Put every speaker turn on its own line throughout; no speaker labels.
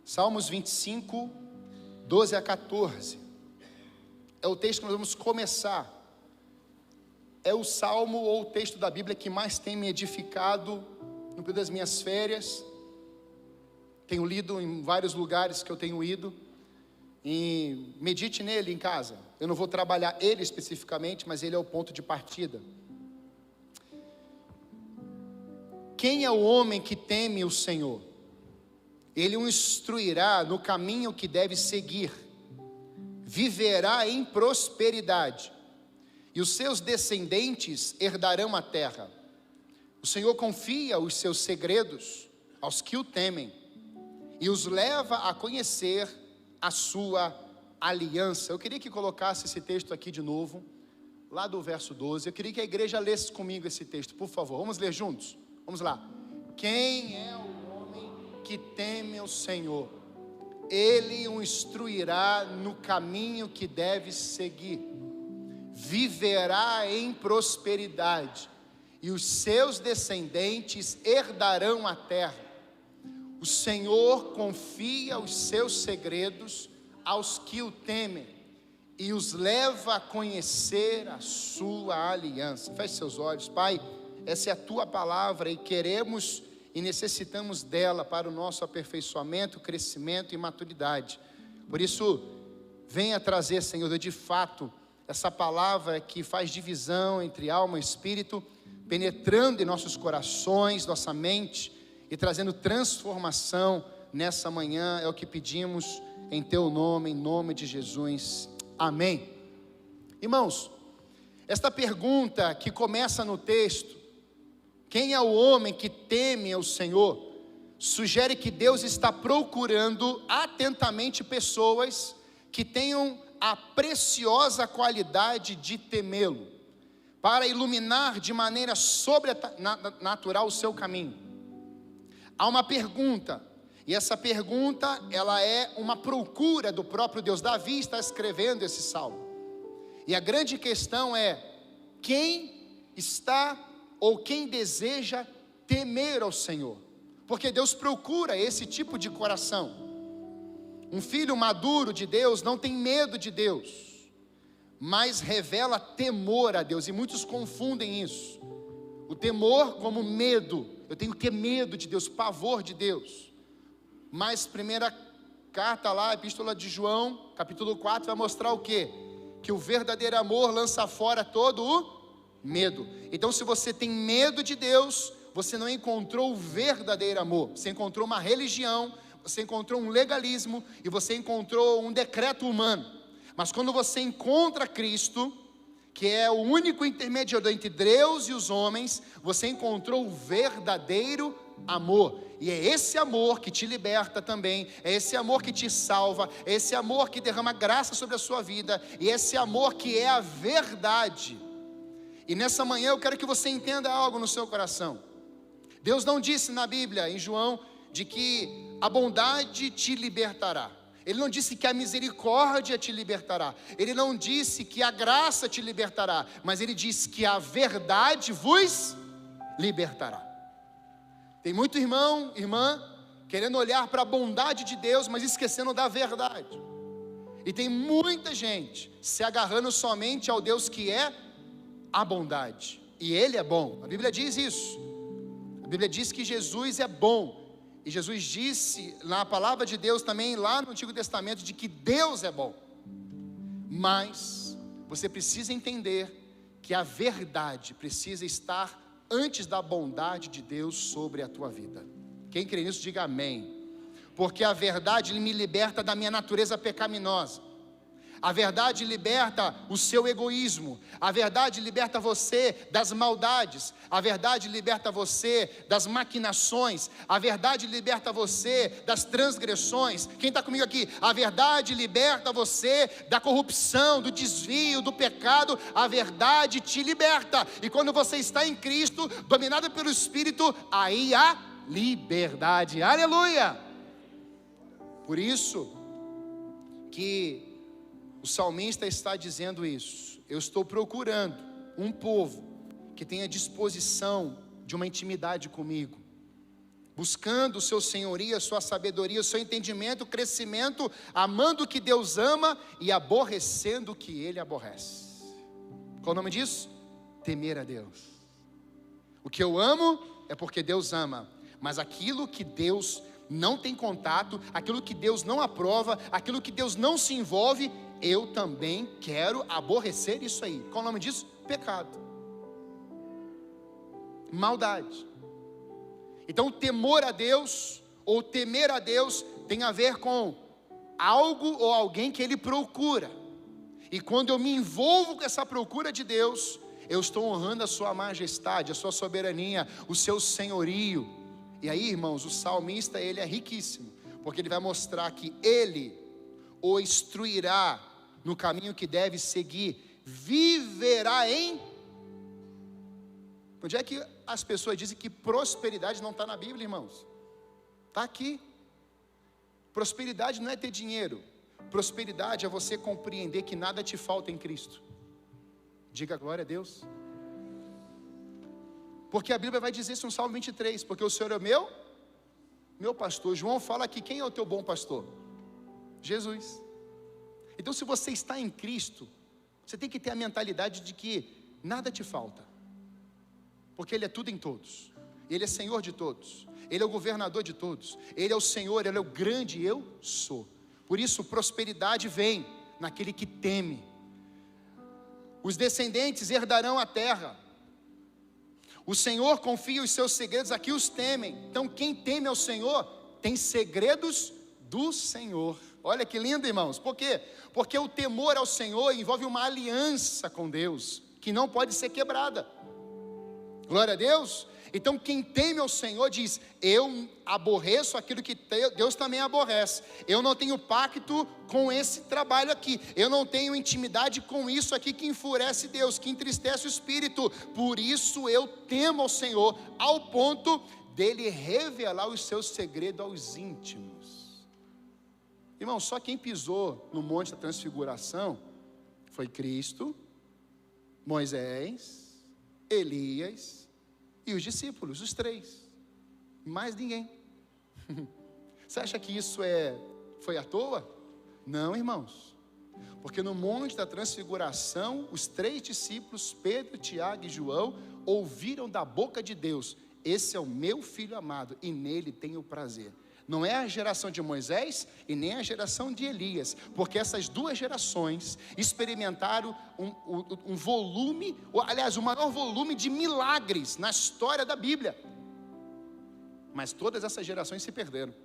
Salmos 25, 12 a 14. É o texto que nós vamos começar. É o salmo ou o texto da Bíblia que mais tem me edificado no período das minhas férias. Tenho lido em vários lugares que eu tenho ido. E medite nele em casa. Eu não vou trabalhar ele especificamente, mas ele é o ponto de partida. Quem é o homem que teme o Senhor? Ele o instruirá no caminho que deve seguir, viverá em prosperidade, e os seus descendentes herdarão a terra. O Senhor confia os seus segredos aos que o temem, e os leva a conhecer a sua aliança. Eu queria que colocasse esse texto aqui de novo, lá do verso 12, eu queria que a igreja lesse comigo esse texto, por favor, vamos ler juntos? Vamos lá. Quem é o que teme o Senhor? Ele o instruirá no caminho que deve seguir, viverá em prosperidade, e os seus descendentes herdarão a terra. O Senhor confia os seus segredos aos que o temem, e os leva a conhecer a sua aliança. Feche seus olhos. Pai, essa é a tua palavra, e queremos e necessitamos dela para o nosso aperfeiçoamento, crescimento e maturidade. Por isso, venha trazer, Senhor, de fato, essa palavra que faz divisão entre alma e espírito, penetrando em nossos corações, nossa mente, e trazendo transformação nessa manhã. É o que pedimos em teu nome, em nome de Jesus. Amém. Irmãos, esta pergunta que começa no texto, quem é o homem que teme ao Senhor, sugere que Deus está procurando atentamente pessoas que tenham a preciosa qualidade de temê-lo, para iluminar de maneira sobrenatural o seu caminho. Há uma pergunta, e essa pergunta, ela é uma procura do próprio Deus. Davi está escrevendo esse salmo, e a grande questão é: quem está ou quem deseja temer ao Senhor? Porque Deus procura esse tipo de coração. Um filho maduro de Deus não tem medo de Deus, mas revela temor a Deus, e muitos confundem isso, o temor como medo. Eu tenho que ter medo de Deus, pavor de Deus. Mas primeira carta lá, epístola de João, capítulo 4, vai mostrar o quê? Que o verdadeiro amor lança fora todo o medo. Então, se você tem medo de Deus, você não encontrou o verdadeiro amor. Você encontrou uma religião, você encontrou um legalismo, e você encontrou um decreto humano. Mas quando você encontra Cristo, que é o único intermediador entre Deus e os homens, você encontrou o verdadeiro amor. E é esse amor que te liberta também, é esse amor que te salva, é esse amor que derrama graça sobre a sua vida, e é esse amor que é a verdade. E nessa manhã eu quero que você entenda algo no seu coração. Deus não disse na Bíblia, em João, de que a bondade te libertará. Ele não disse que a misericórdia te libertará. Ele não disse que a graça te libertará. Mas Ele disse que a verdade vos libertará. Tem muito irmão, irmã, querendo olhar para a bondade de Deus, mas esquecendo da verdade. E tem muita gente se agarrando somente ao Deus que é a bondade, e Ele é bom. A Bíblia diz isso. A Bíblia diz que Jesus é bom, e Jesus disse na palavra de Deus também, lá no Antigo Testamento, de que Deus é bom. Mas você precisa entender que a verdade precisa estar antes da bondade de Deus sobre a tua vida. Quem crê nisso, diga amém. Porque a verdade me liberta da minha natureza pecaminosa. A verdade liberta o seu egoísmo. A verdade liberta você das maldades. A verdade liberta você das maquinações. A verdade liberta você das transgressões. Quem está comigo aqui? A verdade liberta você da corrupção, do desvio, do pecado. A verdade te liberta. E quando você está em Cristo, dominado pelo Espírito, aí há liberdade. Aleluia! Por isso que o salmista está dizendo isso. Eu estou procurando um povo que tenha disposição de uma intimidade comigo. buscando o seu senhorio, a sua sabedoria, o seu entendimento, o crescimento, amando o que Deus ama e aborrecendo o que Ele aborrece. Qual o nome disso? Temer a Deus. O que eu amo é porque Deus ama, mas aquilo que Deus não tem contato, aquilo que Deus não aprova, aquilo que Deus não se envolve, eu também quero aborrecer isso aí. Qual o nome disso? Pecado. Maldade. Então, temor a Deus, ou temer a Deus, tem a ver com algo ou alguém que Ele procura. E quando eu me envolvo com essa procura de Deus, eu estou honrando a sua majestade, a sua soberania, o seu senhorio. E aí, irmãos, o salmista, ele é riquíssimo, porque ele vai mostrar que ele o instruirá no caminho que deve seguir, viverá em... Onde é que as pessoas dizem que prosperidade não está na Bíblia, irmãos? Está aqui. Prosperidade não é ter dinheiro, prosperidade é você compreender que nada te falta em Cristo. Diga glória a Deus. Porque a Bíblia vai dizer isso no Salmo 23, porque o Senhor é meu pastor. João fala aqui, quem é o teu bom pastor? Jesus. Então, se você está em Cristo, você tem que ter a mentalidade de que nada te falta, porque Ele é tudo em todos, Ele é Senhor de todos, Ele é o governador de todos, Ele é o Senhor, Ele é o grande eu sou. Por isso, prosperidade vem naquele que teme. Os descendentes herdarão a terra. O Senhor confia os seus segredos a quem os temem. Então, quem teme ao Senhor tem segredos do Senhor. Olha que lindo, irmãos. Por quê? Porque o temor ao Senhor envolve uma aliança com Deus, que não pode ser quebrada. Glória a Deus. Então, quem teme ao Senhor diz: eu aborreço aquilo que Deus também aborrece. Eu não tenho pacto com esse trabalho aqui. Eu não tenho intimidade com isso aqui que enfurece Deus, que entristece o Espírito. Por isso eu temo ao Senhor, ao ponto dele revelar os seus segredos aos íntimos. Irmão, só quem pisou no Monte da Transfiguração foi Cristo, Moisés, Elias e os discípulos, os três. Mais ninguém. Você acha que isso foi à toa? Não, irmãos. Porque no Monte da Transfiguração, os três discípulos, Pedro, Tiago e João, ouviram da boca de Deus: esse é o meu filho amado e nele tenho prazer. Não é a geração de Moisés e nem a geração de Elias, porque essas duas gerações experimentaram um volume, aliás, o maior volume de milagres na história da Bíblia. Mas todas essas gerações se perderam.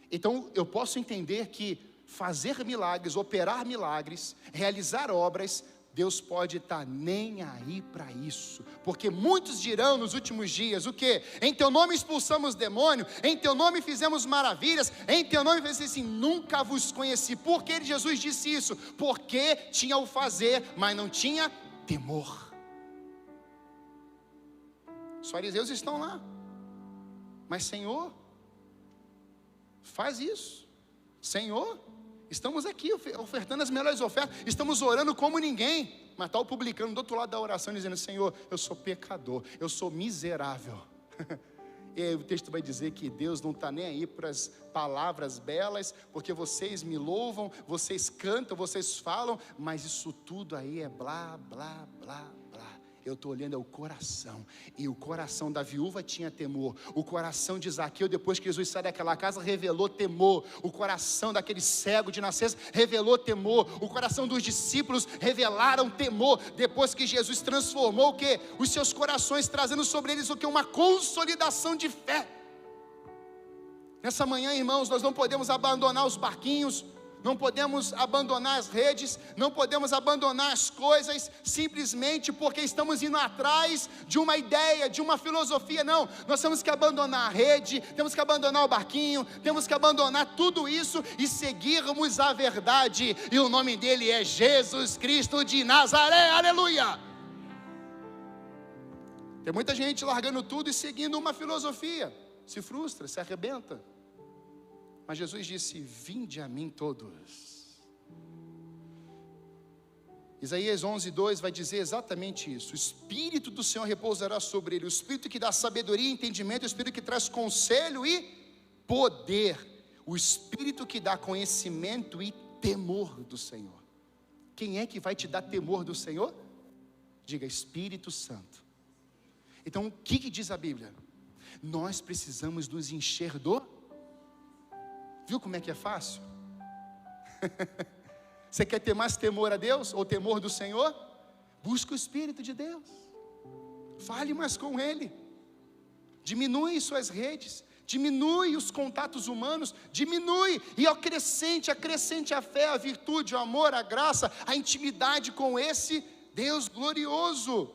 Então eu posso entender que fazer milagres, operar milagres, realizar obras, Deus pode estar nem aí para isso, porque muitos dirão nos últimos dias: o que? Em teu nome expulsamos demônio, em teu nome fizemos maravilhas, em teu nome fizemos assim, nunca vos conheci. Por que Jesus disse isso? Porque tinha o fazer, mas não tinha temor. Os fariseus estão lá, mas Senhor, faz isso. Senhor, estamos aqui ofertando as melhores ofertas, estamos orando como ninguém, mas está o publicano do outro lado da oração dizendo: Senhor, eu sou pecador, eu sou miserável. E aí o texto vai dizer que Deus não está nem aí para as palavras belas, porque vocês me louvam, vocês cantam, vocês falam, mas isso tudo aí é blá, blá, blá, blá. Eu estou olhando o coração, e o coração da viúva tinha temor, o coração de Zaqueu, depois que Jesus sai daquela casa, revelou temor, o coração daquele cego de nascença revelou temor, o coração dos discípulos revelaram temor, depois que Jesus transformou o quê? Os seus corações, trazendo sobre eles o quê? Uma consolidação de fé. Nessa manhã, irmãos, nós não podemos abandonar os barquinhos, não podemos abandonar as redes, não podemos abandonar as coisas, simplesmente porque estamos indo atrás de uma ideia, de uma filosofia. Não, nós temos que abandonar a rede, temos que abandonar o barquinho, temos que abandonar tudo isso e seguirmos a verdade, e o nome dele é Jesus Cristo de Nazaré, aleluia. Tem muita gente largando tudo e seguindo uma filosofia, se frustra, se arrebenta. Mas Jesus disse: vinde a mim todos. Isaías 11:2 vai dizer exatamente isso: o Espírito do Senhor repousará sobre ele, o Espírito que dá sabedoria e entendimento, o Espírito que traz conselho e poder, o Espírito que dá conhecimento e temor do Senhor. Quem é que vai te dar temor do Senhor? Diga: Espírito Santo. Então o que diz a Bíblia? Nós precisamos nos encher do... Viu como é que é fácil? Você quer ter mais temor a Deus, ou temor do Senhor? Busca o Espírito de Deus, fale mais com Ele, diminui suas redes, diminui os contatos humanos, diminui e acrescente a fé, a virtude, o amor, a graça, a intimidade com esse Deus glorioso.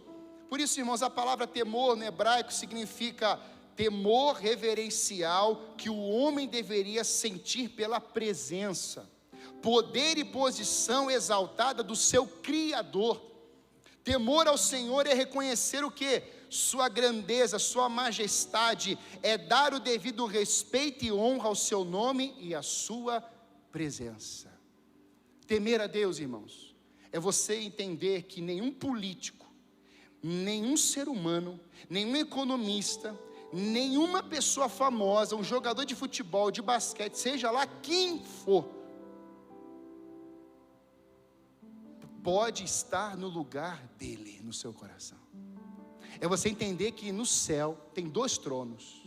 Por isso, irmãos, a palavra temor no hebraico significa temor reverencial que o homem deveria sentir pela presença, poder e posição exaltada do seu Criador. Temor ao Senhor é reconhecer o quê? Sua grandeza, sua majestade, é dar o devido respeito e honra ao seu nome e à sua presença. Temer a Deus, irmãos, é você entender que nenhum político, nenhum ser humano, nenhum economista, nenhuma pessoa famosa, um jogador de futebol, de basquete, seja lá quem for, pode estar no lugar dele, no seu coração. É você entender que no céu tem 2 tronos,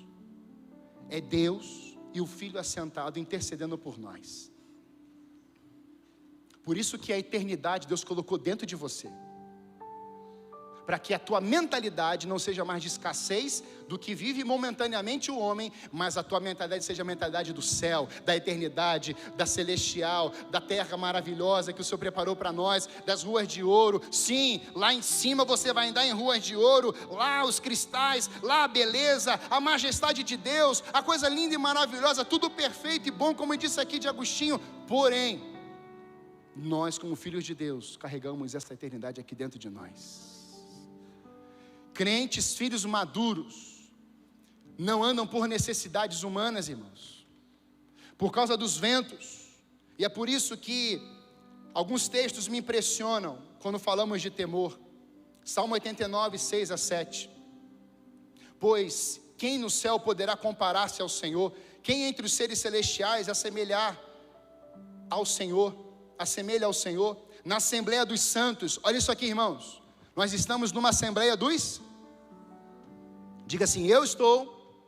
é Deus e o Filho assentado intercedendo por nós. Por isso que a eternidade Deus colocou dentro de você, para que a tua mentalidade não seja mais de escassez do que vive momentaneamente o homem, mas a tua mentalidade seja a mentalidade do céu, da eternidade, da celestial, da terra maravilhosa que o Senhor preparou para nós, das ruas de ouro. Sim, lá em cima você vai andar em ruas de ouro, lá os cristais, lá a beleza, a majestade de Deus, a coisa linda e maravilhosa, tudo perfeito e bom, como eu disse aqui de Agostinho. Porém, nós como filhos de Deus, carregamos essa eternidade aqui dentro de nós. Crentes, filhos maduros, não andam por necessidades humanas, irmãos, por causa dos ventos. E é por isso que alguns textos me impressionam quando falamos de temor. Salmo 89, 6 a 7. Pois quem no céu poderá comparar-se ao Senhor? Quem entre os seres celestiais assemelha ao Senhor? Na Assembleia dos Santos. Olha isso aqui, irmãos. Nós estamos numa Assembleia dos... Diga assim: eu estou,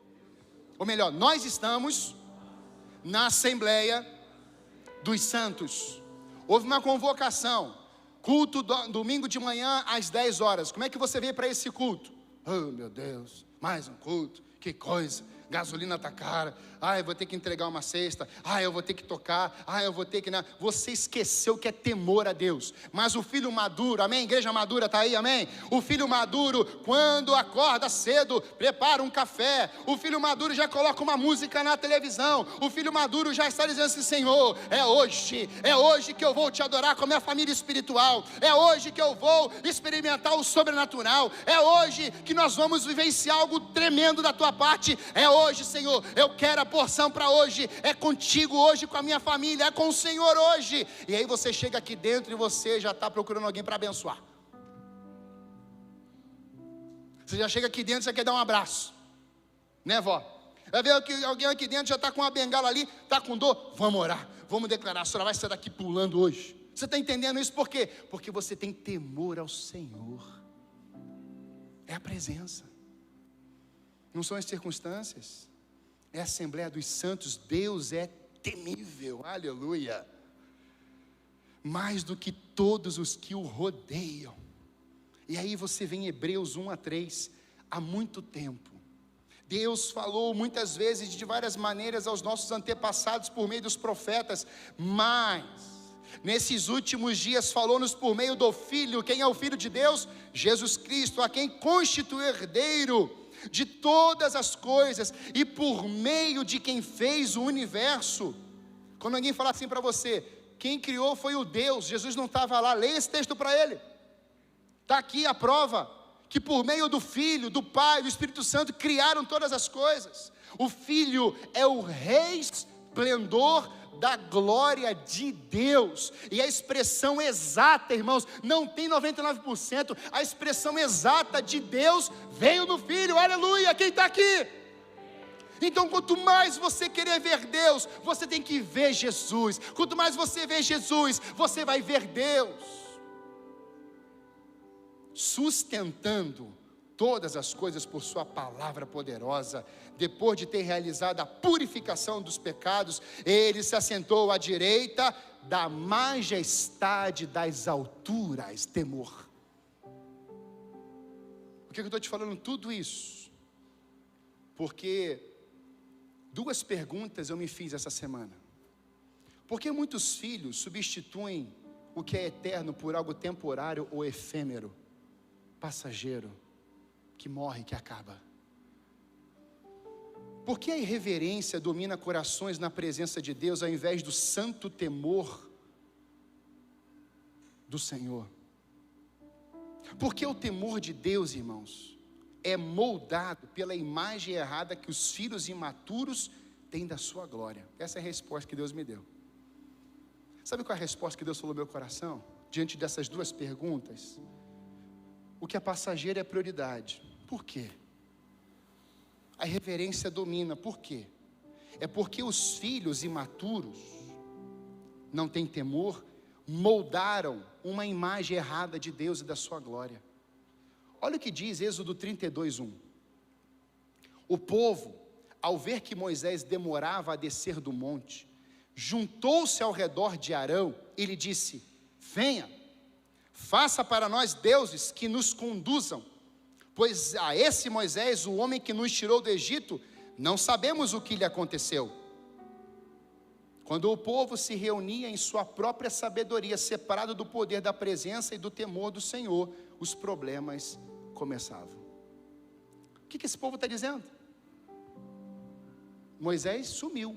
ou melhor, nós estamos na Assembleia dos Santos. Houve uma convocação, culto domingo de manhã às 10 horas. Como é que você veio para esse culto? Oh meu Deus, mais um culto, que coisa, gasolina está cara, eu vou ter que entregar uma cesta, eu vou ter que tocar, eu vou ter que... Não. Você esqueceu que é temor a Deus. Mas o filho maduro, amém? Igreja madura está aí, amém? O filho maduro, quando acorda cedo, prepara um café. O filho maduro já coloca uma música na televisão. O filho maduro já está dizendo assim: Senhor, é hoje que eu vou te adorar com a minha família espiritual, é hoje que eu vou experimentar o sobrenatural, é hoje que nós vamos vivenciar algo tremendo da tua parte, é hoje, Senhor, eu quero a porção para hoje, é contigo hoje, com a minha família, é com o Senhor hoje. E aí você chega aqui dentro e você já está procurando alguém para abençoar. Você já chega aqui dentro e você quer dar um abraço, né, vó? Vai ver que alguém aqui dentro já está com uma bengala ali, está com dor, vamos orar, vamos declarar, a senhora vai sair daqui pulando hoje. Você está entendendo isso por quê? Porque você tem temor ao Senhor, é a presença, não são as circunstâncias. É a Assembleia dos Santos. Deus é temível, aleluia, mais do que todos os que o rodeiam. E aí você vê em Hebreus 1 a 3, há muito tempo, Deus falou muitas vezes de várias maneiras aos nossos antepassados por meio dos profetas, mas nesses últimos dias falou-nos por meio do Filho. Quem é o Filho de Deus? Jesus Cristo, a quem constituiu herdeiro de todas as coisas e por meio de quem fez o universo. Quando alguém falar assim para você, quem criou foi o Deus, Jesus não estava lá, leia esse texto para ele, está aqui a prova, que por meio do Filho, do Pai, do Espírito Santo, criaram todas as coisas. O Filho é o Rei esplendor da glória de Deus. E a expressão exata, irmãos, não tem 99%, a expressão exata de Deus veio no Filho, aleluia, quem está aqui? Então, quanto mais você querer ver Deus, você tem que ver Jesus. Quanto mais você vê Jesus, você vai ver Deus, sustentando todas as coisas por sua palavra poderosa. Depois de ter realizado a purificação dos pecados, ele se assentou à direita da majestade das alturas. Temor. Por que eu estou te falando tudo isso? Porque duas perguntas eu me fiz essa semana. Por que muitos filhos substituem o que é eterno por algo temporário ou efêmero, passageiro, que morre, que acaba? Por que a irreverência domina corações na presença de Deus, ao invés do santo temor do Senhor? Porque o temor de Deus, irmãos, é moldado pela imagem errada que os filhos imaturos têm da sua glória. Essa é a resposta que Deus me deu. Sabe qual é a resposta que Deus falou no meu coração? Diante dessas duas perguntas, o que é passageiro é prioridade. Por quê? A irreverência domina. Por quê? É porque os filhos imaturos, não têm temor, moldaram uma imagem errada de Deus e da sua glória. Olha o que diz Êxodo 32:1. O povo, ao ver que Moisés demorava a descer do monte, juntou-se ao redor de Arão e lhe disse: venha, faça para nós deuses que nos conduzam, pois a esse Moisés, o homem que nos tirou do Egito, não sabemos o que lhe aconteceu. Quando o povo se reunia em sua própria sabedoria, separado do poder da presença e do temor do Senhor, os problemas começavam. O que esse povo está dizendo? Moisés sumiu.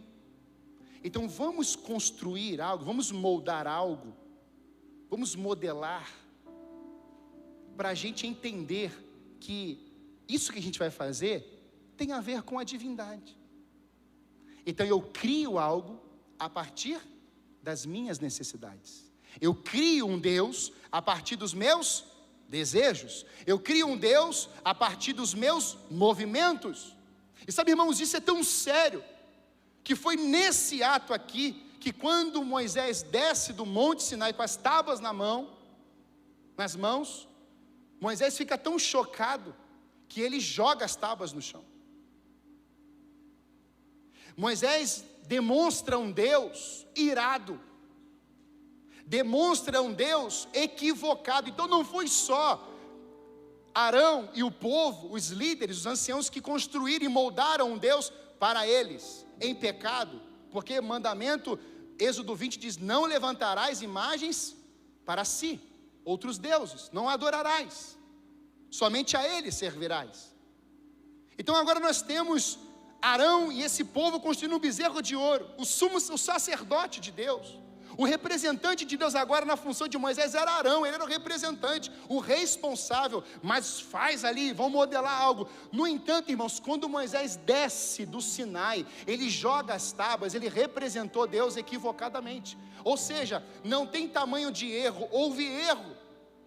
Então vamos construir algo, vamos moldar algo, vamos modelar, para a gente entender que isso que a gente vai fazer tem a ver com a divindade. Então eu crio algo a partir das minhas necessidades. Eu crio um Deus a partir dos meus desejos. Eu crio um Deus a partir dos meus movimentos. E sabe, irmãos, isso é tão sério, que foi nesse ato aqui, que quando Moisés desce do Monte Sinai com as tábuas nas mãos, Moisés fica tão chocado, que ele joga as tábuas no chão. Moisés demonstra um Deus irado, demonstra um Deus equivocado. Então não foi só Arão e o povo, os líderes, os anciãos, que construíram e moldaram um Deus para eles, em pecado, porque mandamento, Êxodo 20 diz: não levantarás imagens para si, outros deuses, não adorarás, somente a eles servirás. Então agora nós temos Arão e esse povo construindo um bezerro de ouro, o sacerdote de Deus, o representante de Deus. Agora na função de Moisés era Arão, ele era o representante, o responsável, mas faz ali, vão modelar algo. No entanto, irmãos, quando Moisés desce do Sinai, ele joga as tábuas, ele representou Deus equivocadamente, ou seja, não tem tamanho de erro, houve erro,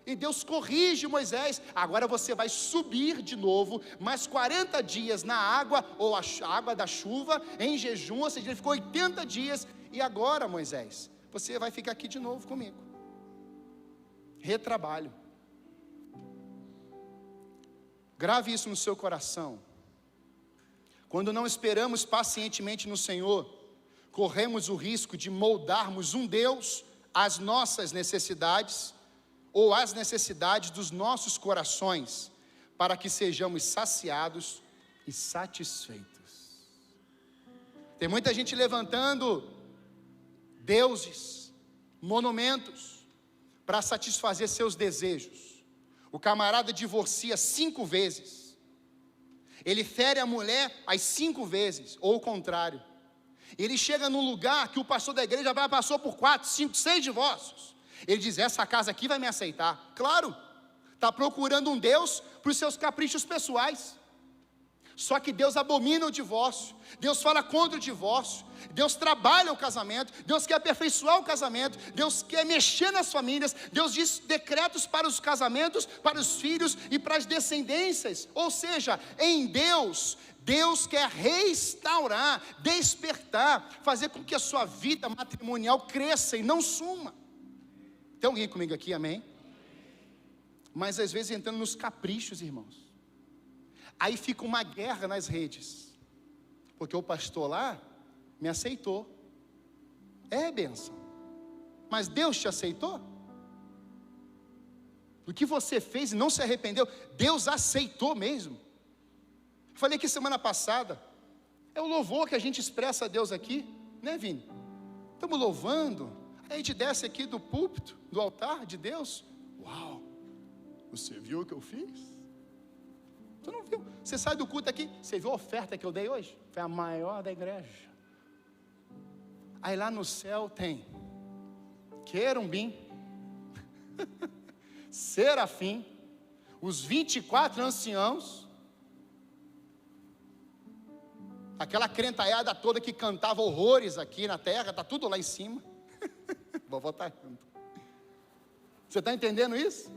e Deus corrige Moisés: agora você vai subir de novo, mais 40 dias na água, ou a água da chuva, em jejum, ou seja, ele ficou 80 dias, e agora Moisés, você vai ficar aqui de novo comigo. Retrabalho. Grave isso no seu coração. Quando não esperamos pacientemente no Senhor, corremos o risco de moldarmos um Deus às nossas necessidades, ou às necessidades dos nossos corações, para que sejamos saciados e satisfeitos. Tem muita gente levantando deuses, monumentos, para satisfazer seus desejos. O camarada divorcia 5 vezes, ele fere a mulher as 5 vezes, ou o contrário. Ele chega num lugar que o pastor da igreja já passou por 4, 5, 6 divórcios. Ele diz: essa casa aqui vai me aceitar. Claro, está procurando um Deus para os seus caprichos pessoais. Só que Deus abomina o divórcio, Deus fala contra o divórcio, Deus trabalha o casamento, Deus quer aperfeiçoar o casamento, Deus quer mexer nas famílias, Deus diz decretos para os casamentos, para os filhos e para as descendências. Ou seja, em Deus, Deus quer restaurar, despertar, fazer com que a sua vida matrimonial cresça e não suma. Tem alguém comigo aqui, amém? Mas às vezes entrando nos caprichos, irmãos. Aí fica uma guerra nas redes, porque o pastor lá me aceitou. É bênção. Mas Deus te aceitou? O que você fez e não se arrependeu, Deus aceitou mesmo. Falei que semana passada, é o louvor que a gente expressa a Deus aqui, né, Vini? Estamos louvando, aí a gente desce aqui do púlpito, do altar de Deus. Uau, você viu o que eu fiz? Você não viu? Você sai do culto aqui, você viu a oferta que eu dei hoje? Foi a maior da igreja. Aí lá no céu tem querubim, serafim, os 24 anciãos, aquela crentaiada toda que cantava horrores aqui na terra, está tudo lá em cima. Vou voltar junto. Você está entendendo isso?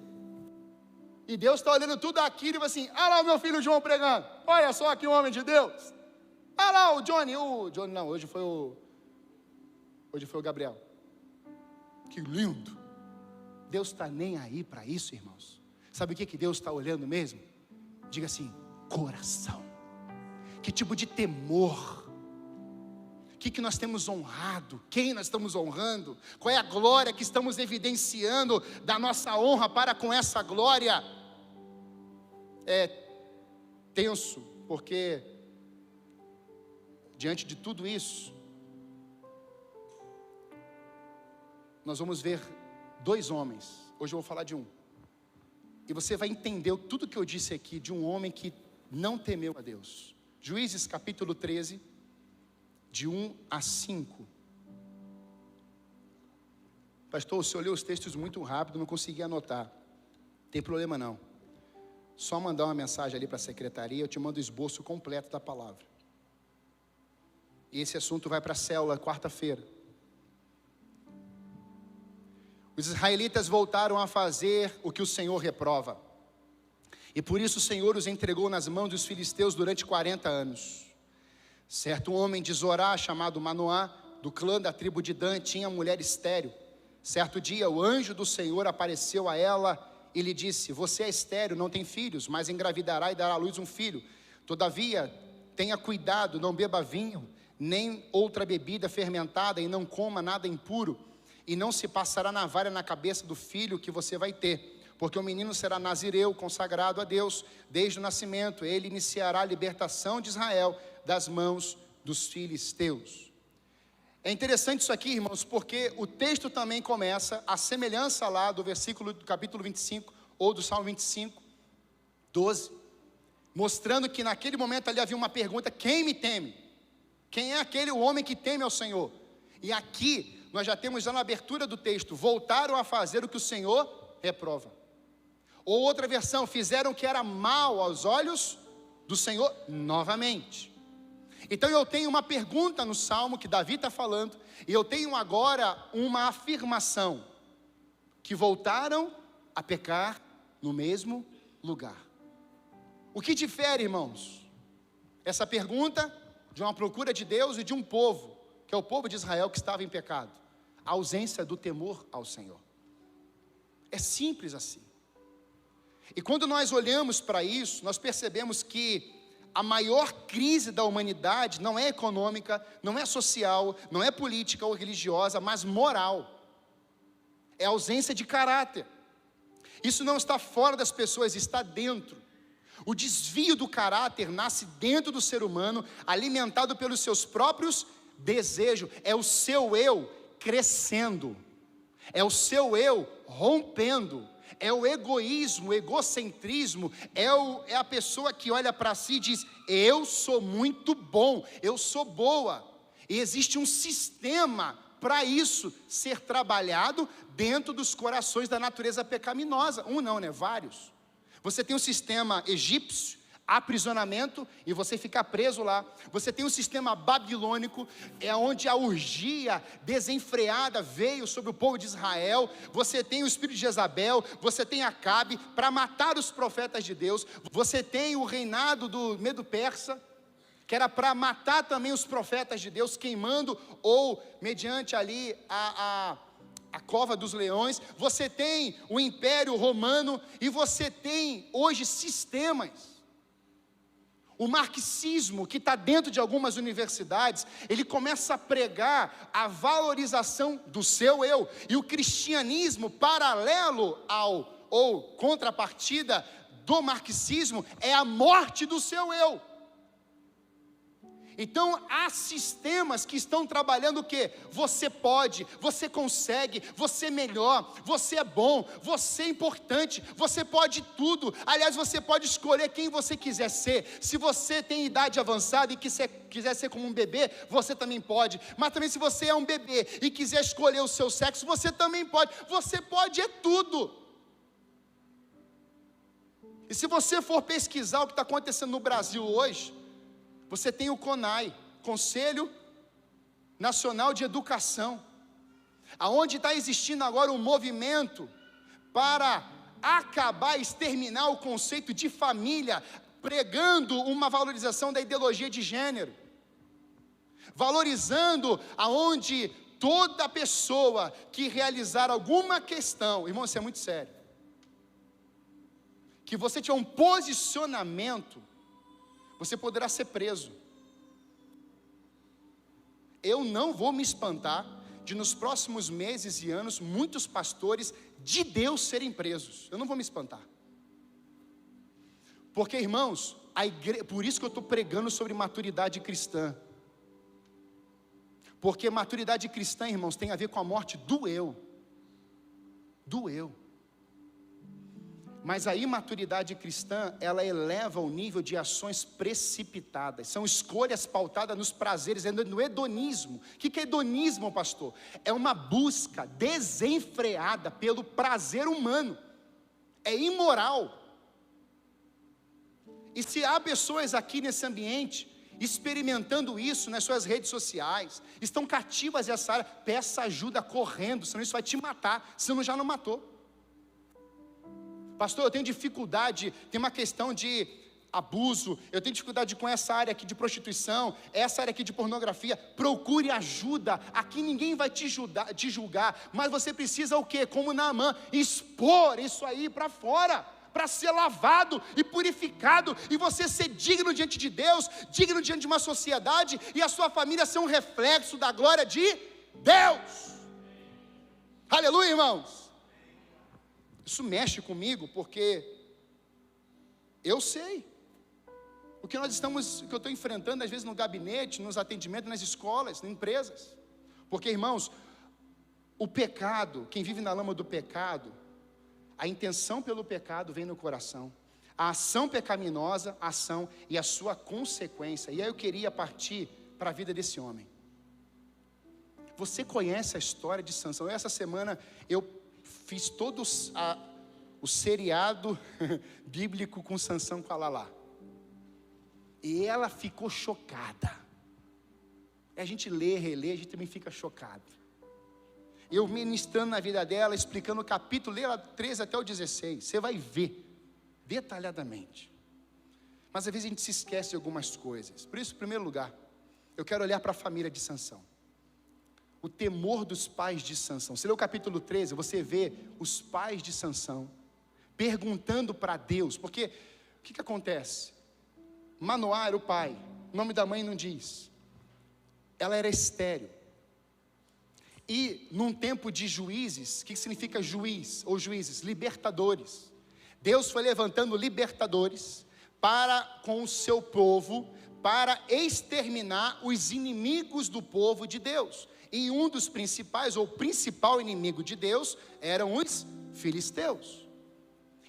E Deus está olhando tudo aquilo e vai assim: olha lá o meu filho João pregando, olha só aqui o homem de Deus. Olha lá o Johnny não, hoje foi o Gabriel. Que lindo. Deus está nem aí para isso, irmãos. Sabe o que Deus está olhando mesmo? Diga assim: coração. Que tipo de temor? O que nós temos honrado? Quem nós estamos honrando? Qual é a glória que estamos evidenciando da nossa honra para com essa glória? É tenso, porque diante de tudo isso, nós vamos ver dois homens. Hoje eu vou falar de um. E você vai entender tudo que eu disse aqui de um homem que não temeu a Deus. Juízes capítulo 13, de 1 a 5. Pastor, o senhor leu os textos muito rápido, não consegui anotar. Não tem problema não. Só mandar uma mensagem ali para a secretaria, eu te mando o esboço completo da palavra. E esse assunto vai para a célula quarta-feira. Os israelitas voltaram a fazer o que o Senhor reprova. E por isso o Senhor os entregou nas mãos dos filisteus durante 40 anos. Certo homem de Zorá, chamado Manoá, do clã da tribo de Dan, tinha mulher estéril. Certo dia o anjo do Senhor apareceu a ela e lhe disse: você é estéril, não tem filhos, mas engravidará e dará à luz um filho. Todavia, tenha cuidado, não beba vinho, nem outra bebida fermentada, e não coma nada impuro, e não se passará navalha na cabeça do filho que você vai ter, porque o menino será nazireu, consagrado a Deus, desde o nascimento. Ele iniciará a libertação de Israel das mãos dos filisteus. É interessante isso aqui, irmãos, porque o texto também começa, a semelhança lá do versículo do capítulo 25, ou do Salmo 25, 12, mostrando que naquele momento ali havia uma pergunta: quem me teme? Quem é aquele homem que teme ao Senhor? E aqui, nós já temos já na abertura do texto: voltaram a fazer o que o Senhor reprova. Ou outra versão: fizeram o que era mal aos olhos do Senhor novamente. Então eu tenho uma pergunta no Salmo que Davi está falando, e eu tenho agora uma afirmação: que voltaram a pecar no mesmo lugar. O que difere, irmãos, essa pergunta de uma procura de Deus e de um povo, que é o povo de Israel que estava em pecado? A ausência do temor ao Senhor. É simples assim. E quando nós olhamos para isso, nós percebemos que a maior crise da humanidade não é econômica, não é social, não é política ou religiosa, mas moral. É a ausência de caráter. Isso não está fora das pessoas, está dentro. O desvio do caráter nasce dentro do ser humano, alimentado pelos seus próprios desejos. É o seu eu crescendo, é o seu eu rompendo. É o egoísmo, o egocentrismo, é a pessoa que olha para si e diz: eu sou muito bom, eu sou boa. E existe um sistema para isso ser trabalhado dentro dos corações da natureza pecaminosa. Um não, né? Vários. Você tem o sistema egípcio, aprisionamento e você ficar preso lá. Você tem o sistema babilônico, é onde a orgia desenfreada veio sobre o povo de Israel. Você tem o espírito de Jezabel, você tem Acabe para matar os profetas de Deus. Você tem o reinado do Medo-Persa, que era para matar também os profetas de Deus, queimando ou mediante ali a cova dos leões. Você tem o Império Romano e você tem hoje sistemas. O marxismo, que está dentro de algumas universidades, ele começa a pregar a valorização do seu eu. E o cristianismo, paralelo ou contrapartida do marxismo, é a morte do seu eu. Então, há sistemas que estão trabalhando o quê? Você pode, você consegue, você é melhor, você é bom, você é importante, você pode tudo. Aliás, você pode escolher quem você quiser ser. Se você tem idade avançada e quiser ser como um bebê, você também pode. Mas também se você é um bebê e quiser escolher o seu sexo, você também pode. Você pode é tudo. E se você for pesquisar o que está acontecendo no Brasil hoje, você tem o CONAI, Conselho Nacional de Educação, aonde está existindo agora um movimento para acabar, exterminar o conceito de família, pregando uma valorização da ideologia de gênero, valorizando aonde toda pessoa que realizar alguma questão, irmão, isso é muito sério, que você tiver um posicionamento, você poderá ser preso. Eu não vou me espantar de nos próximos meses e anos, muitos pastores de Deus serem presos. Eu não vou me espantar. Porque, irmãos, por isso que eu estou pregando sobre maturidade cristã. Porque maturidade cristã, irmãos, tem a ver com a morte do eu. Do eu. Mas a imaturidade cristã, ela eleva o nível de ações precipitadas. São escolhas pautadas nos prazeres, no hedonismo. O que é hedonismo, pastor? É uma busca desenfreada pelo prazer humano. É imoral. E se há pessoas aqui nesse ambiente experimentando isso nas suas redes sociais, estão cativas essa área, peça ajuda correndo, senão isso vai te matar, senão já não matou. Pastor, eu tenho dificuldade, tem uma questão de abuso, eu tenho dificuldade com essa área aqui de prostituição, essa área aqui de pornografia. Procure ajuda, aqui ninguém vai te julgar, mas você precisa o quê? Como Naamã, expor isso aí para fora, para ser lavado e purificado, e você ser digno diante de Deus, digno diante de uma sociedade, e a sua família ser um reflexo da glória de Deus. Aleluia, irmãos. Isso mexe comigo, porque eu sei o que eu estou enfrentando às vezes no gabinete, nos atendimentos, nas escolas, nas empresas. Porque, irmãos, o pecado, quem vive na lama do pecado, a intenção pelo pecado vem no coração, a ação pecaminosa, a ação e a sua consequência. E aí eu queria partir para a vida desse homem. Você conhece a história de Sansão? Essa semana eu fiz todo o seriado bíblico com Sansão com a Lala. E ela ficou chocada. E a gente lê, relê, a gente também fica chocado. Eu ministrando na vida dela, explicando o capítulo, lê lá 13 até o 16. Você vai ver detalhadamente. Mas às vezes a gente se esquece de algumas coisas. Por isso, em primeiro lugar, eu quero olhar para a família de Sansão. O temor dos pais de Sansão. Você lê o capítulo 13, você vê os pais de Sansão perguntando para Deus, porque o que acontece? Manoá era o pai, o nome da mãe não diz. Ela era estéril. E num tempo de juízes, o que significa juiz ou juízes? Libertadores. Deus foi levantando libertadores para com o seu povo, para exterminar os inimigos do povo de Deus. E um dos principais, ou principal inimigo de Deus, eram os filisteus.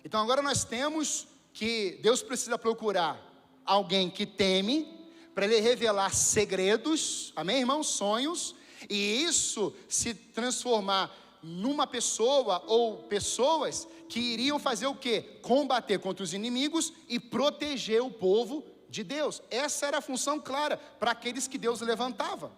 Então agora nós temos que Deus precisa procurar alguém que teme, para ele revelar segredos, amém, irmãos? Sonhos, e isso se transformar numa pessoa ou pessoas que iriam fazer o quê? Combater contra os inimigos e proteger o povo de Deus. Essa era a função clara para aqueles que Deus levantava.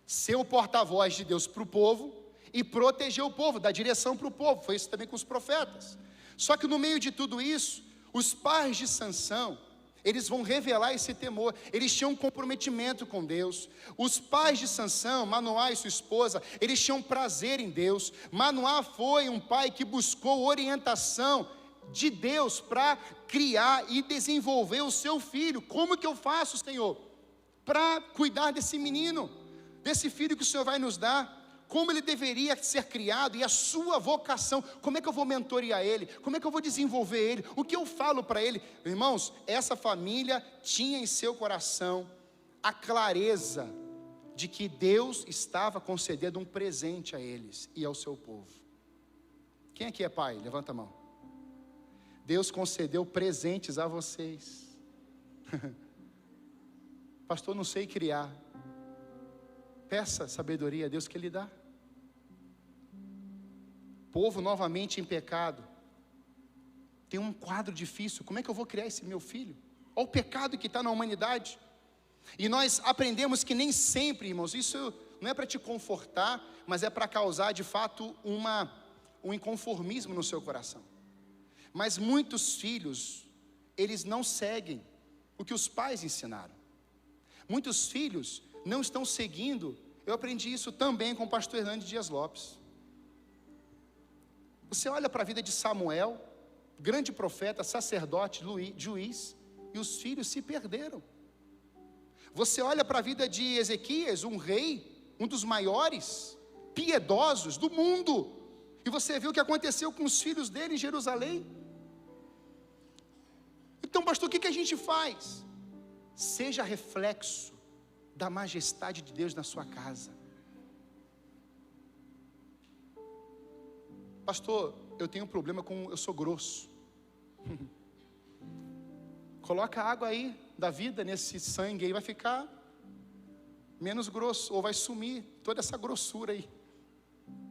Ser o porta-voz de Deus para o povo e proteger o povo, dar direção para o povo. Foi isso também com os profetas. Só que no meio de tudo isso, os pais de Sansão, eles vão revelar esse temor. Eles tinham um comprometimento com Deus. Os pais de Sansão, Manoá e sua esposa, eles tinham prazer em Deus. Manoá foi um pai que buscou orientação de Deus para criar e desenvolver o seu filho. Como que eu faço, Senhor, para cuidar desse menino, desse filho que o Senhor vai nos dar? Como ele deveria ser criado e a sua vocação, como é que eu vou mentorear ele, como é que eu vou desenvolver ele, o que eu falo para ele? Irmãos, essa família tinha em seu coração a clareza de que Deus estava concedendo um presente a eles e ao seu povo. Quem aqui é pai? Levanta a mão. Deus concedeu presentes a vocês. Pastor, não sei criar. Peça sabedoria a Deus que Ele dá. Povo novamente em pecado. Tem um quadro difícil. Como é que eu vou criar esse meu filho? Olha o pecado que está na humanidade. E nós aprendemos que nem sempre, irmãos, isso não é para te confortar, mas é para causar de fato um inconformismo no seu coração. Mas muitos filhos, eles não seguem o que os pais ensinaram. Muitos filhos não estão seguindo. Eu aprendi isso também com o pastor Hernandes Dias Lopes. Você olha para a vida de Samuel, grande profeta, sacerdote, juiz, e os filhos se perderam. Você olha para a vida de Ezequias, um rei, um dos maiores, piedosos do mundo, e você vê o que aconteceu com os filhos dele em Jerusalém. Então, pastor, o que a gente faz? Seja reflexo da majestade de Deus na sua casa. Pastor, eu tenho um problema eu sou grosso. Coloca a água aí da vida nesse sangue aí, vai ficar menos grosso, ou vai sumir toda essa grossura aí.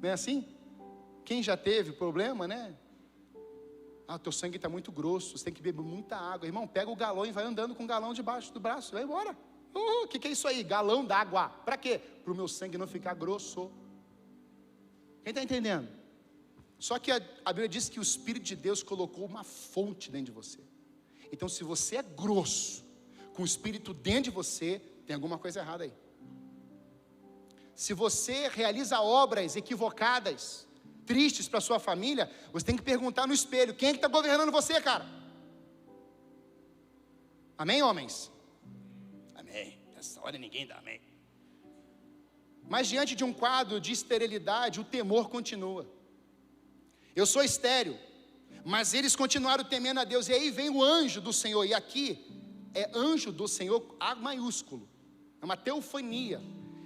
Não é assim? Quem já teve problema, né? Ah, teu sangue está muito grosso, você tem que beber muita água. Irmão, pega o galão e vai andando com o galão debaixo do braço, vai embora. O que é isso aí? Galão d'água. Para quê? Para o meu sangue não ficar grosso. Quem está entendendo? Só que a Bíblia diz que o Espírito de Deus colocou uma fonte dentro de você. Então, se você é grosso, com o Espírito dentro de você, tem alguma coisa errada aí. Se você realiza obras equivocadas, tristes para a sua família, você tem que perguntar no espelho: quem é que está governando você, cara? Amém, homens? Amém. Nessa hora ninguém dá amém. Mas diante de um quadro de esterilidade, o temor continua. Eu sou estéril, mas eles continuaram temendo a Deus. E aí vem o anjo do Senhor. E aqui é anjo do Senhor, A maiúsculo. É uma teofania.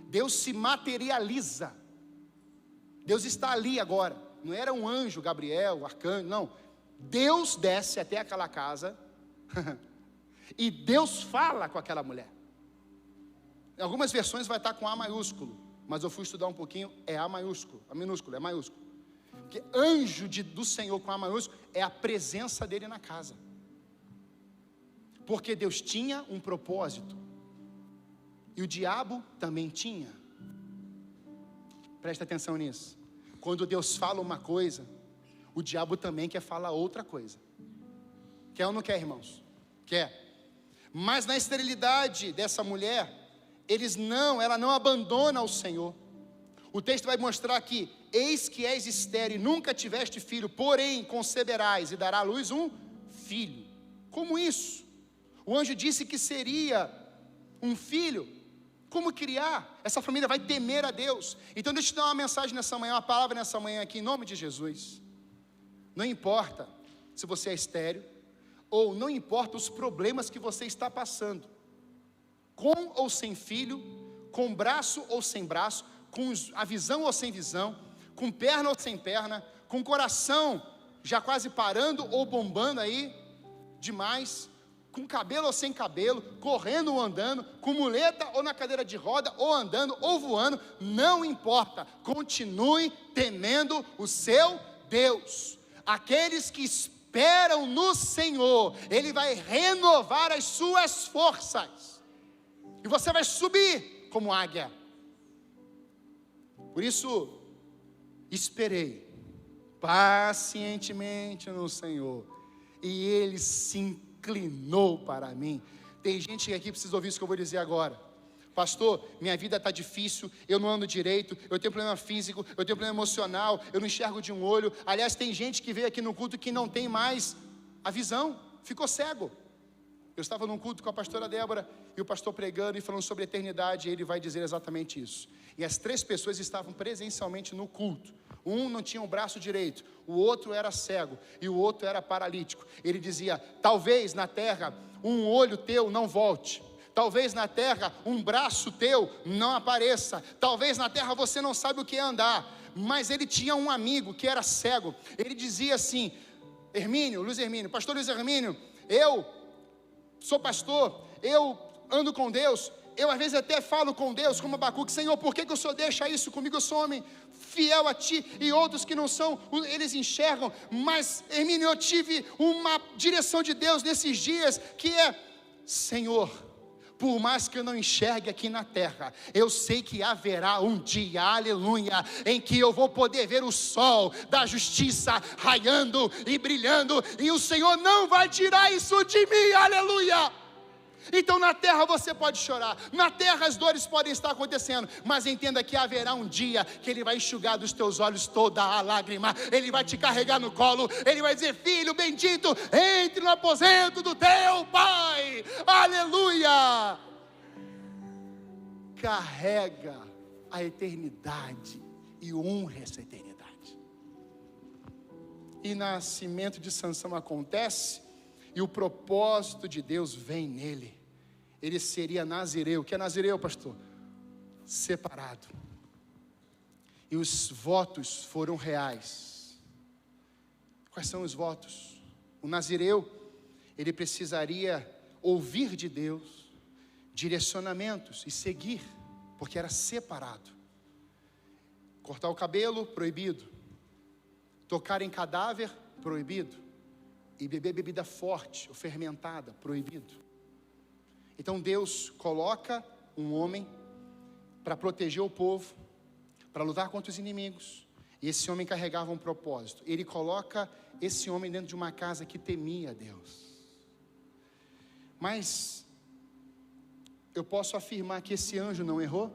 Deus se materializa. Deus está ali agora. Não era um anjo, Gabriel, arcanjo, não. Deus desce até aquela casa e Deus fala com aquela mulher. Em algumas versões vai estar com A maiúsculo, mas eu fui estudar um pouquinho, é A maiúsculo, A minúsculo, é maiúsculo. Porque anjo do Senhor com A maiúsculo é a presença dele na casa. Porque Deus tinha um propósito e o diabo também tinha. Presta atenção nisso. Quando Deus fala uma coisa, o diabo também quer falar outra coisa. Quer ou não quer, irmãos? Quer. Mas na esterilidade dessa mulher, ela não abandona o Senhor. O texto vai mostrar que: eis que és estéril, nunca tiveste filho, porém conceberás e dará à luz um filho. Como isso? O anjo disse que seria um filho. Como criar? Essa família vai temer a Deus. Então deixa eu te dar uma mensagem nessa manhã, uma palavra nessa manhã aqui, em nome de Jesus. Não importa se você é estéril, ou não importa os problemas que você está passando, com ou sem filho, com braço ou sem braço, com a visão ou sem visão, com perna ou sem perna, com coração já quase parando ou bombando aí demais, com cabelo ou sem cabelo, correndo ou andando, com muleta ou na cadeira de roda, ou andando ou voando, não importa, continue temendo o seu Deus. aqueles que esperam no Senhor, Ele vai renovar as suas forças, e você vai subir como águia. Por isso, esperei pacientemente no Senhor, e Ele se inclinou para mim. Tem gente que aqui precisa ouvir isso que eu vou dizer agora. Pastor, minha vida está difícil, eu não ando direito, eu tenho problema físico, eu tenho problema emocional, eu não enxergo de um olho. Aliás, tem gente que veio aqui no culto que não tem mais a visão, ficou cego. Eu estava num culto com a pastora Débora, e o pastor pregando e falando sobre a eternidade, e ele vai dizer exatamente isso. E as 3 pessoas estavam presencialmente no culto. Um não tinha o braço direito, o outro era cego, e o outro era paralítico. Ele dizia: talvez na terra um olho teu não volte, talvez na terra um braço teu não apareça, talvez na terra você não sabe o que é andar. Mas ele tinha um amigo que era cego. Ele dizia assim: Luiz Hermínio, pastor Luiz Hermínio, eu sou pastor, eu ando com Deus, eu às vezes até falo com Deus como Abacuque: Senhor, por que o Senhor deixa isso comigo? Eu sou homem fiel a Ti. E outros que não são, eles enxergam. Mas Hermínio, eu tive uma direção de Deus nesses dias, que é: Senhor, por mais que eu não enxergue aqui na terra, eu sei que haverá um dia, aleluia, em que eu vou poder ver o sol da justiça raiando e brilhando, e o Senhor não vai tirar isso de mim, aleluia. Então na terra você pode chorar, na terra as dores podem estar acontecendo, mas entenda que haverá um dia que Ele vai enxugar dos teus olhos toda a lágrima. Ele vai te carregar no colo, Ele vai dizer: filho bendito, entre no aposento do teu Pai, aleluia. Carrega a eternidade e honra essa eternidade. E nascimento de Sansão acontece, e o propósito de Deus vem nele. Ele seria nazireu. O que é nazireu, pastor? Separado. E os votos foram reais. Quais são os votos? O nazireu, ele precisaria ouvir de Deus direcionamentos e seguir, porque era separado. Cortar o cabelo, proibido. Tocar em cadáver, proibido. E beber bebida forte ou fermentada, proibido. Então Deus coloca um homem para proteger o povo, para lutar contra os inimigos, e esse homem carregava um propósito. Ele coloca esse homem dentro de uma casa que temia a Deus. Mas eu posso afirmar que esse anjo não errou?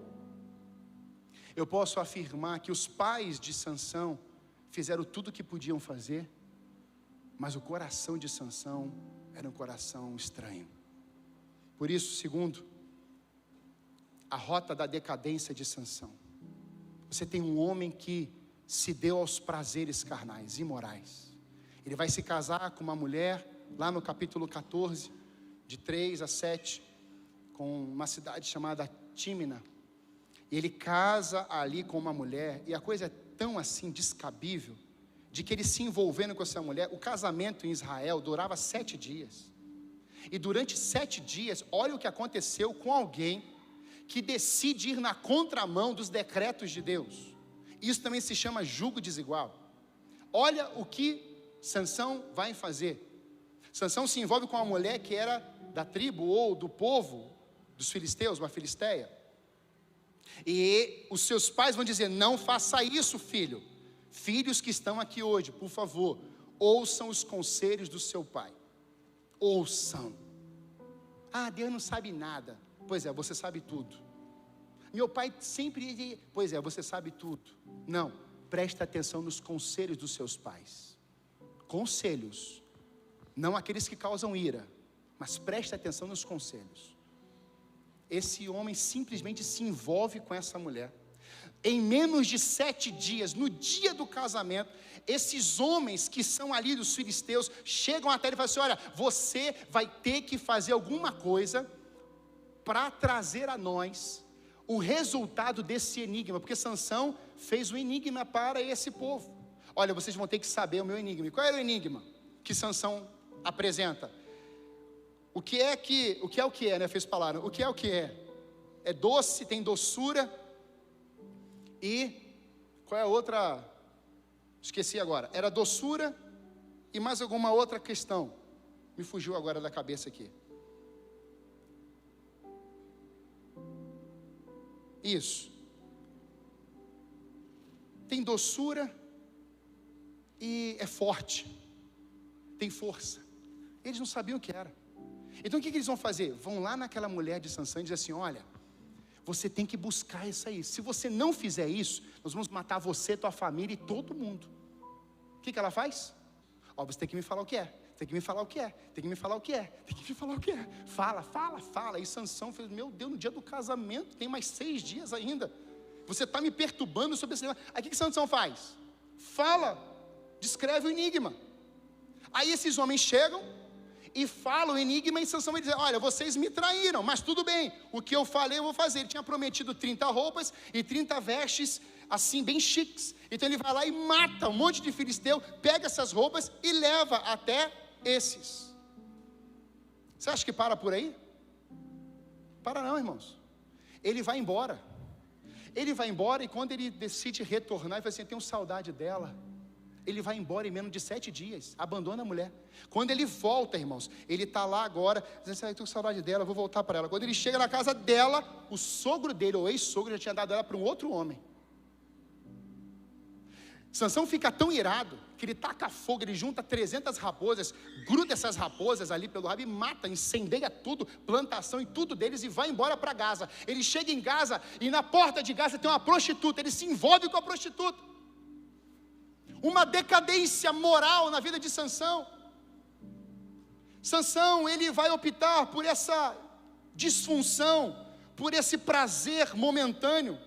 Eu posso afirmar que os pais de Sansão fizeram tudo o que podiam fazer? Mas o coração de Sansão era um coração estranho. Por isso, segundo, a rota da decadência de Sansão. Você tem um homem que se deu aos prazeres carnais, imorais. Ele vai se casar com uma mulher, lá no capítulo 14, de 3 a 7, com uma cidade chamada Tímina. Ele casa ali com uma mulher, e a coisa é tão assim descabível, de que ele se envolvendo com essa mulher. O casamento em Israel durava 7 dias. E durante 7 dias, olha o que aconteceu com alguém que decide ir na contramão dos decretos de Deus. Isso também se chama jugo desigual. Olha o que Sansão vai fazer. Sansão se envolve com uma mulher que era da tribo ou do povo dos filisteus, uma filisteia. E os seus pais vão dizer: não faça isso, filho. Filhos que estão aqui hoje, por favor, ouçam os conselhos do seu pai. Ouçam. Ah, Deus não sabe nada. Pois é, você sabe tudo. Meu pai sempre dizia: pois é, você sabe tudo. Não, preste atenção nos conselhos dos seus pais. Conselhos, não aqueles que causam ira, mas preste atenção nos conselhos. Esse homem simplesmente se envolve com essa mulher. Em menos de 7 dias, no dia do casamento, esses homens que são ali dos filisteus chegam até ele e falam assim: olha, você vai ter que fazer alguma coisa para trazer a nós o resultado desse enigma, porque Sansão fez um enigma para esse povo. Olha, vocês vão ter que saber o meu enigma. Qual era o enigma que Sansão apresenta? O que é, né? Fez palavra. O que é? É doce, tem doçura. E qual é a outra? Esqueci agora. Era doçura, E mais alguma outra questão? Me fugiu agora da cabeça aqui. Isso. Tem doçura e é forte. Tem força. Eles não sabiam o que era. Então o que eles vão fazer? Vão lá naquela mulher de Sansão e dizem assim: olha, você tem que buscar isso aí. Se você não fizer isso, nós vamos matar você, tua família e todo mundo. O que ela faz? Ó, você tem que me falar o que é. Tem que me falar o que é. Tem que me falar o que é. Tem que me falar o que é. Fala. E Sansão fez: meu Deus, no dia do casamento, tem mais 6 dias ainda. Você está me perturbando sobre esse negócio. Aí o que Sansão faz? Fala. Descreve o enigma. Aí esses homens chegam e falam o enigma, e Sansão vai dizer: olha, vocês me traíram, mas tudo bem, o que eu falei eu vou fazer. Ele tinha prometido 30 roupas e 30 vestes, assim, bem chiques. Então ele vai lá e mata um monte de filisteu, pega essas roupas e leva até esses. Você acha que para por aí? Para não, irmãos. Ele vai embora. E quando ele decide retornar, ele fala assim: eu tenho saudade dela. Ele vai embora em menos de 7 dias, abandona a mulher. Quando ele volta, irmãos, ele está lá agora, dizendo assim: eu estou com saudade dela, vou voltar para ela. Quando ele chega na casa dela, o sogro dele, ou ex-sogro, já tinha dado ela para um outro homem. Sansão fica tão irado, que ele taca fogo, ele junta 300 raposas, gruda essas raposas ali pelo rabo e mata, incendeia tudo, plantação e tudo deles, e vai embora para Gaza. Ele chega em Gaza, e na porta de Gaza tem uma prostituta, ele se envolve com a prostituta. Uma decadência moral na vida de Sansão. Sansão, ele vai optar por essa disfunção, por esse prazer momentâneo,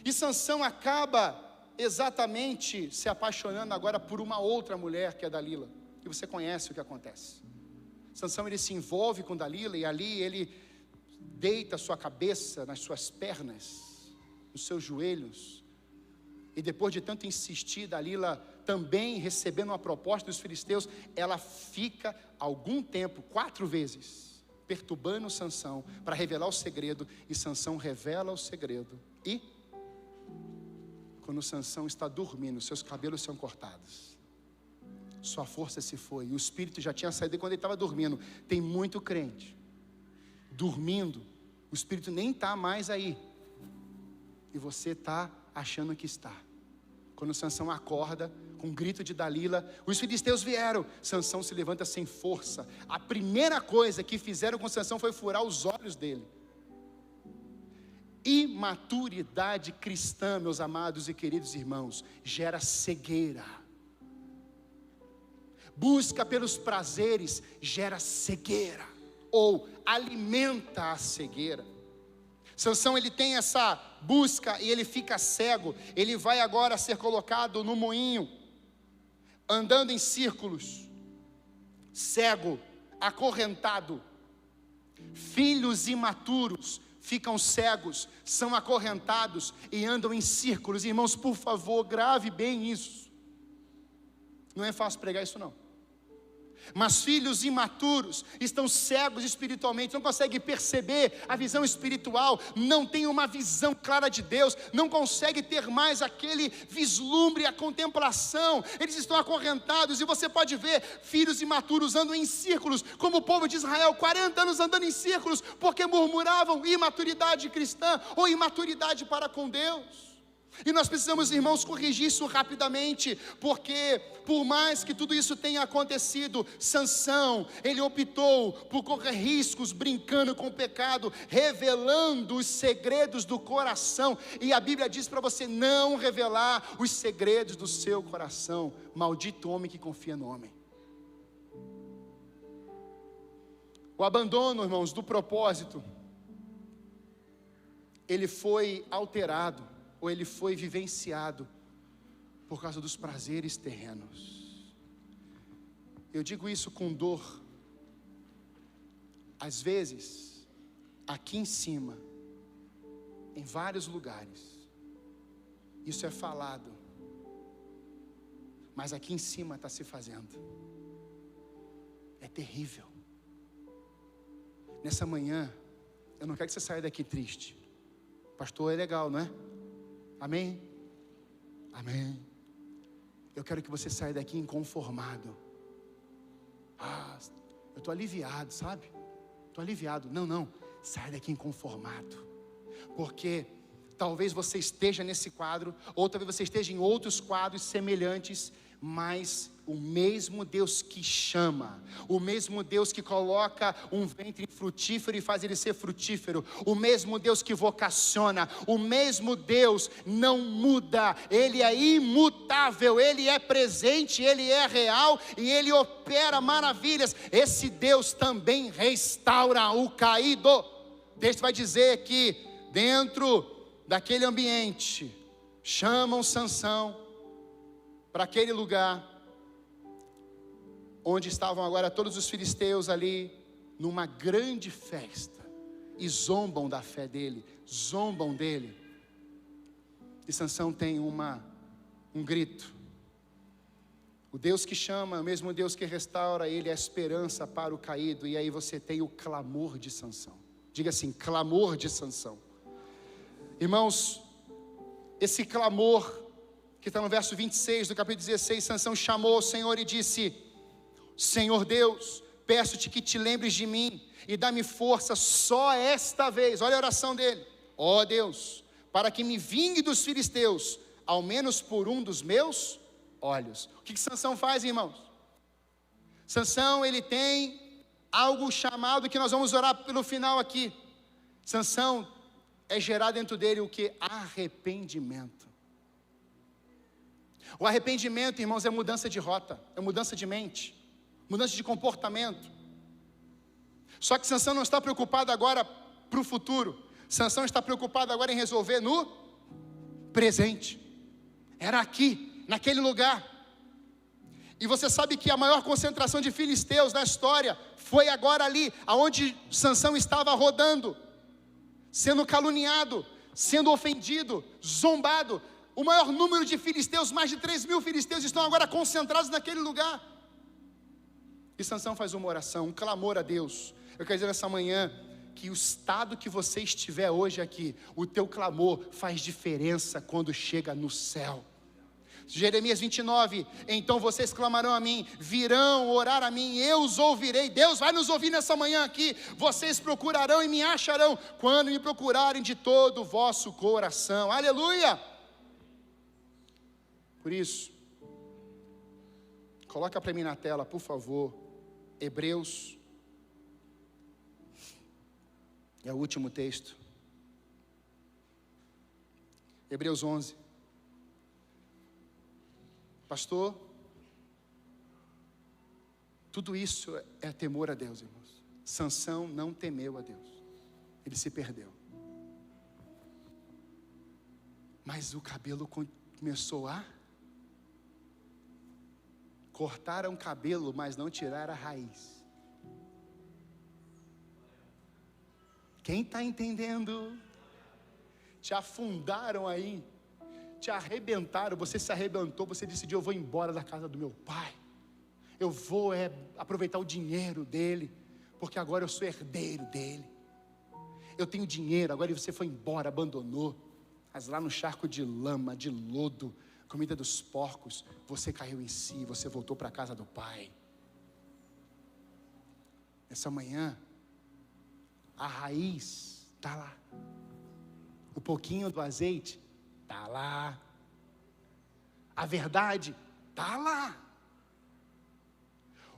e Sansão acaba exatamente se apaixonando agora por uma outra mulher, que é Dalila, e você conhece o que acontece. Sansão, ele se envolve com Dalila, e ali ele deita sua cabeça nas suas pernas, nos seus joelhos, e depois de tanto insistir, Dalila também recebendo uma proposta dos filisteus, ela fica algum tempo, 4 vezes, perturbando Sansão, para revelar o segredo, e Sansão revela o segredo, e quando Sansão está dormindo, seus cabelos são cortados, sua força se foi, e o espírito já tinha saído quando ele estava dormindo. Tem muito crente dormindo, o espírito nem está mais aí, e você está achando que está. Quando Sansão acorda, com um grito de Dalila, os filisteus vieram. Sansão se levanta sem força. A primeira coisa que fizeram com Sansão foi furar os olhos dele. Imaturidade cristã, meus amados e queridos irmãos, gera cegueira. Busca pelos prazeres gera cegueira, ou alimenta a cegueira. Sansão, ele tem essa busca e ele fica cego. Ele vai agora ser colocado no moinho, andando em círculos, cego, acorrentado. Filhos imaturos ficam cegos, são acorrentados e andam em círculos. Irmãos, por favor, grave bem isso. Não é fácil pregar isso não. Mas filhos imaturos estão cegos espiritualmente, não conseguem perceber a visão espiritual, não tem uma visão clara de Deus, não conseguem ter mais aquele vislumbre, a contemplação. Eles estão acorrentados, e você pode ver filhos imaturos andando em círculos, como o povo de Israel, 40 anos andando em círculos, porque murmuravam imaturidade cristã, ou imaturidade para com Deus. E nós precisamos, irmãos, corrigir isso rapidamente, porque por mais que tudo isso tenha acontecido, Sansão, ele optou por correr riscos, brincando com o pecado, revelando os segredos do coração. E a Bíblia diz para você não revelar os segredos do seu coração. Maldito homem que confia no homem. O abandono, irmãos, do propósito, ele foi alterado, ou ele foi vivenciado por causa dos prazeres terrenos. Eu digo isso com dor. Às vezes, aqui em cima, em vários lugares, isso é falado, mas aqui em cima está se fazendo. É terrível. Nessa manhã, eu não quero que você saia daqui triste. Pastor, é legal, não é? Amém? Amém. Eu quero que você saia daqui inconformado. eu estou aliviado, sabe? Estou aliviado. Não, sai daqui inconformado. Porque talvez você esteja nesse quadro, ou talvez você esteja em outros quadros semelhantes, mas o mesmo Deus que chama, o mesmo Deus que coloca um ventre frutífero e faz ele ser frutífero, o mesmo Deus que vocaciona, o mesmo Deus não muda, Ele é imutável, Ele é presente, Ele é real e Ele opera maravilhas. Esse Deus também restaura o caído. O texto vai dizer que dentro daquele ambiente, chamam Sansão para aquele lugar, onde estavam agora todos os filisteus ali, numa grande festa, e zombam da fé dele, zombam dele, e Sansão tem um grito. O Deus que chama, o mesmo Deus que restaura, Ele é a esperança para o caído, e aí você tem o clamor de Sansão. Diga assim, clamor de Sansão. Irmãos, esse clamor, que está no verso 26 do capítulo 16, Sansão chamou ao Senhor e disse: Senhor Deus, peço-te que te lembres de mim e dá-me força só esta vez. Olha a oração dele: ó Deus, para que me vingue dos filisteus, ao menos por um dos meus olhos. O que Sansão faz, irmãos? Sansão, ele tem algo chamado, que nós vamos orar pelo final aqui. Sansão é gerado dentro dele o que? Arrependimento. O arrependimento, irmãos, é mudança de rota, é mudança de mente, mudança de comportamento. Só que Sansão não está preocupado agora para o futuro. Sansão está preocupado agora em resolver no presente. Era aqui, naquele lugar. E você sabe que a maior concentração de filisteus na história foi agora ali, aonde Sansão estava rodando, sendo caluniado, sendo ofendido, zombado. O maior número de filisteus, mais de 3.000 filisteus, estão agora concentrados naquele lugar. E Sansão faz uma oração, um clamor a Deus. Eu quero dizer nessa manhã que o estado que você estiver hoje aqui, o teu clamor faz diferença quando chega no céu. Jeremias 29, então vocês clamarão a mim, virão orar a mim, eu os ouvirei. Deus vai nos ouvir nessa manhã aqui. Vocês procurarão e me acharão, quando me procurarem de todo o vosso coração. Aleluia! Por isso, coloca para mim na tela, por favor, Hebreus, é o último texto, Hebreus 11. Pastor, tudo isso é temor a Deus, irmãos. Sansão não temeu a Deus, ele se perdeu. Mas o cabelo começou a... Cortaram o cabelo, mas não tiraram a raiz. Quem está entendendo? Te afundaram aí, te arrebentaram, você se arrebentou, você decidiu: eu vou embora da casa do meu pai, eu vou aproveitar o dinheiro dele, porque agora eu sou herdeiro dele, eu tenho dinheiro. Agora você foi embora, abandonou, mas lá no charco de lama, de lodo, comida dos porcos, você caiu em si, você voltou para a casa do pai. Essa manhã, a raiz está lá, o pouquinho do azeite está lá, a verdade está lá,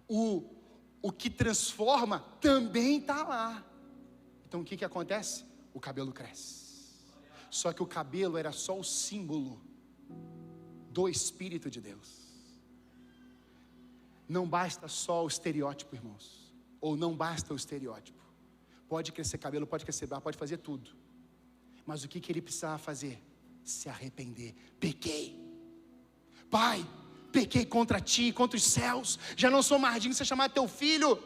o que transforma também está lá. Então o que acontece? O cabelo cresce. Só que o cabelo era só o símbolo do Espírito de Deus. Não basta só o estereótipo, irmãos, ou não basta o estereótipo. Pode crescer cabelo, pode crescer barba, pode fazer tudo, mas o que ele precisava fazer? Se arrepender. Pequei, pai, pequei contra ti, contra os céus, já não sou mais digno de ser chamado teu filho.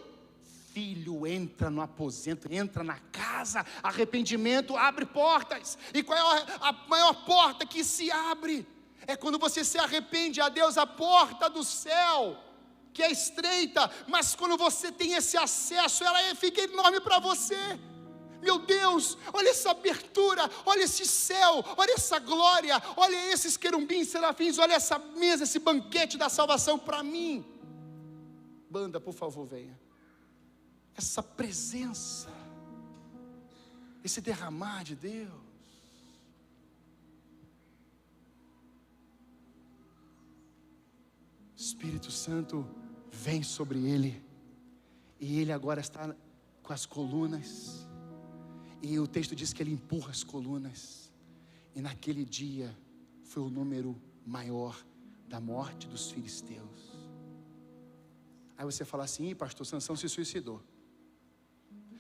Filho, entra no aposento, entra na casa. Arrependimento abre portas. E qual é a maior porta que se abre? É quando você se arrepende a Deus. A porta do céu, que é estreita, mas quando você tem esse acesso, ela fica enorme para você. Meu Deus, olha essa abertura, olha esse céu, olha essa glória, olha esses querubins, serafins, olha essa mesa, esse banquete da salvação para mim. Banda, por favor, venha. Essa presença, esse derramar de Deus. Espírito Santo vem sobre ele, e ele agora está com as colunas, e o texto diz que ele empurra as colunas, e naquele dia foi o número maior da morte dos filisteus. Aí você fala assim: ih, pastor, Sansão se suicidou.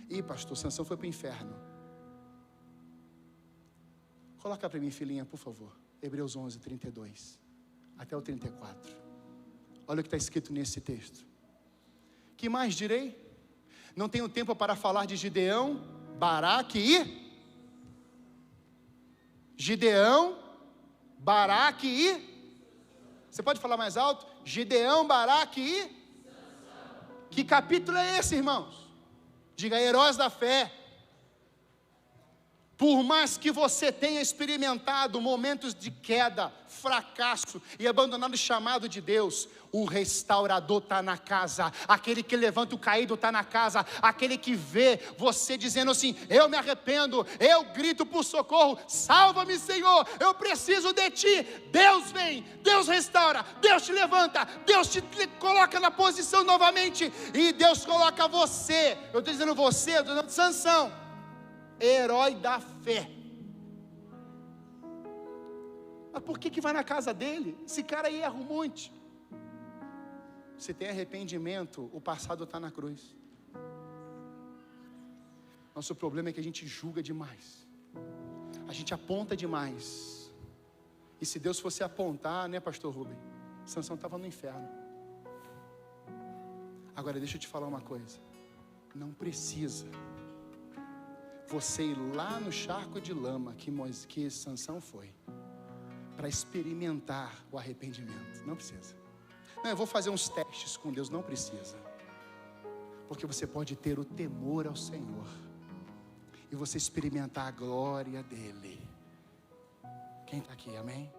Ih, pastor, Sansão foi para o inferno. Coloca para mim, filhinha, por favor, Hebreus 11, 32 até o 34. Olha o que está escrito nesse texto. Que mais direi? Não tenho tempo para falar de Gideão, Baraque e... Gideão, Baraque e... Você pode falar mais alto? Gideão, Baraque e... Que capítulo é esse, irmãos? Diga: heróis da fé. Por mais que você tenha experimentado momentos de queda, fracasso e abandonado o chamado de Deus, o restaurador está na casa, aquele que levanta o caído está na casa, aquele que vê você dizendo assim: eu me arrependo, eu grito por socorro, salva-me, Senhor, eu preciso de Ti. Deus vem, Deus restaura, Deus te levanta, Deus te coloca na posição novamente, e Deus coloca você, eu estou dizendo você, eu estou dizendo Sansão, herói da fé. Mas por que vai na casa dele? Esse cara aí erra um monte. Se tem arrependimento, o passado está na cruz. Nosso problema é que a gente julga demais, a gente aponta demais. E se Deus fosse apontar, né, pastor Rubem, Sansão estava no inferno. Agora deixa eu te falar uma coisa: não precisa você ir lá no charco de lama que Sansão foi, para experimentar o arrependimento. Não precisa. Não, eu vou fazer uns testes com Deus. Não precisa. Porque você pode ter o temor ao Senhor, e você experimentar a glória dEle. Quem está aqui, amém?